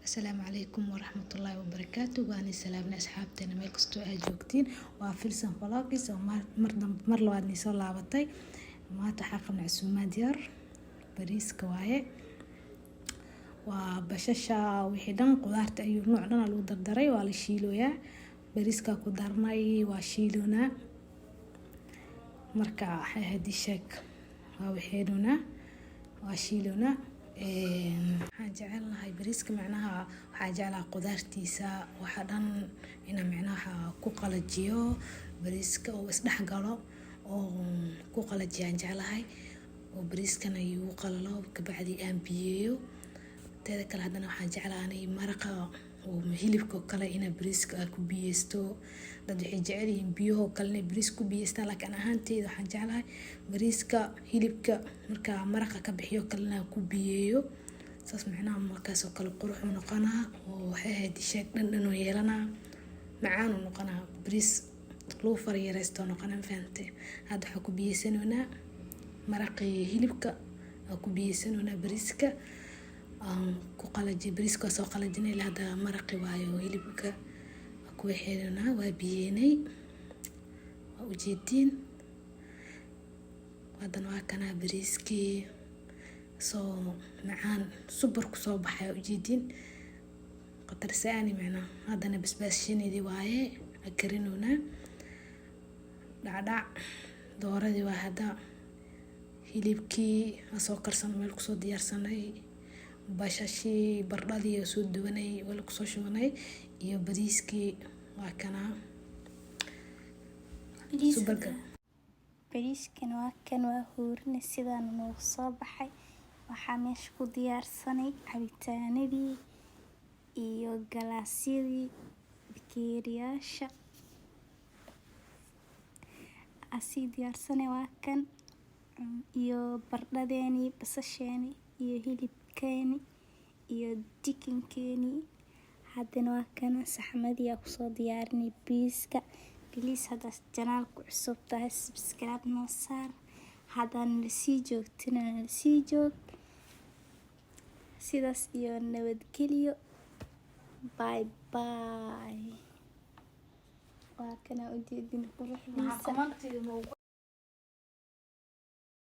السلام عليكم ورحمة الله وبركاته. وأنا سلامنا أصحابتنا ميل كستو جوجتين وفيلسن فلاقيس مر لبعض نسول لعبتي ما تحقنا عسومات يار بريس كواي وبشاشة وحدان قدرت أي نوع لنا لو دردري ولا شيلويا بريسكا قدرناي وشيلونا مركا هادي شك وحيدونا وشيلونا waxaan jecelnahay bariiska macnaha waxaa jeclaa qudaartiisa waxa dhan ina macnaha ku qalajiyo bariiska oo isdhex galo oo ku qalajiyaan jeclahay oo bariiskana uu qalalo kabacdi aan biyeeyo teeda kale hadana waxaan jeclaanay maraqa oo hilibka kale ina bariiska ku biyeysto dad waxay jecel yihiin biyo kale bariis ku biyeystaan laakiin ahaanteeda waxaan jeclahay bariiska hilibka marka maraqa ka bixiyo kalena ku biyeeyo saas macnaha markaas oo kale qurux u noqonaa oo waxay ahayd sheeg dhan oo yeelana macaan u noqonaa bariis loo fariyaysto noqonaa fahamte hada waxa ku biyeysanoona maraqi hilibka ku biyeysanoona bariiska ku qalaji bariiska soo qalajinay hada maraqi waayo hilibka ku xeelana waa biyeynay waa ujeedin wadana waa kana bariiskii soo macaan super ku soo baxay ujeedin qatar saani macna hadana basbaas shineedi waaye akarinoona dhacdhac dooradii waa hada hilibkii soo karsan meel ku soo diyaarsanay bashashi bardhadii soo duwanay wala ku soo shubanay iyo bariiskii waa kana bariiskan waa kan waa huurina sidaan noo soo baxay waxaa meesha ku diyaarsanay cabitaanadii iyo galaasyadii bakeeriyaasha asii diyaarsanay waa kan iyo bardhadeeni basasheeni iyo hilibkeeni iyo dikinkeeni hadana waa kana saxmadii aan kusoo diyaarinay bariiska please hada janaalku cusub tahay subscribe noo saar hadaan la sii joogtina la sii joog sidaas iyo nabadgelyo bye bye waa kana ujeedin quruxdiisa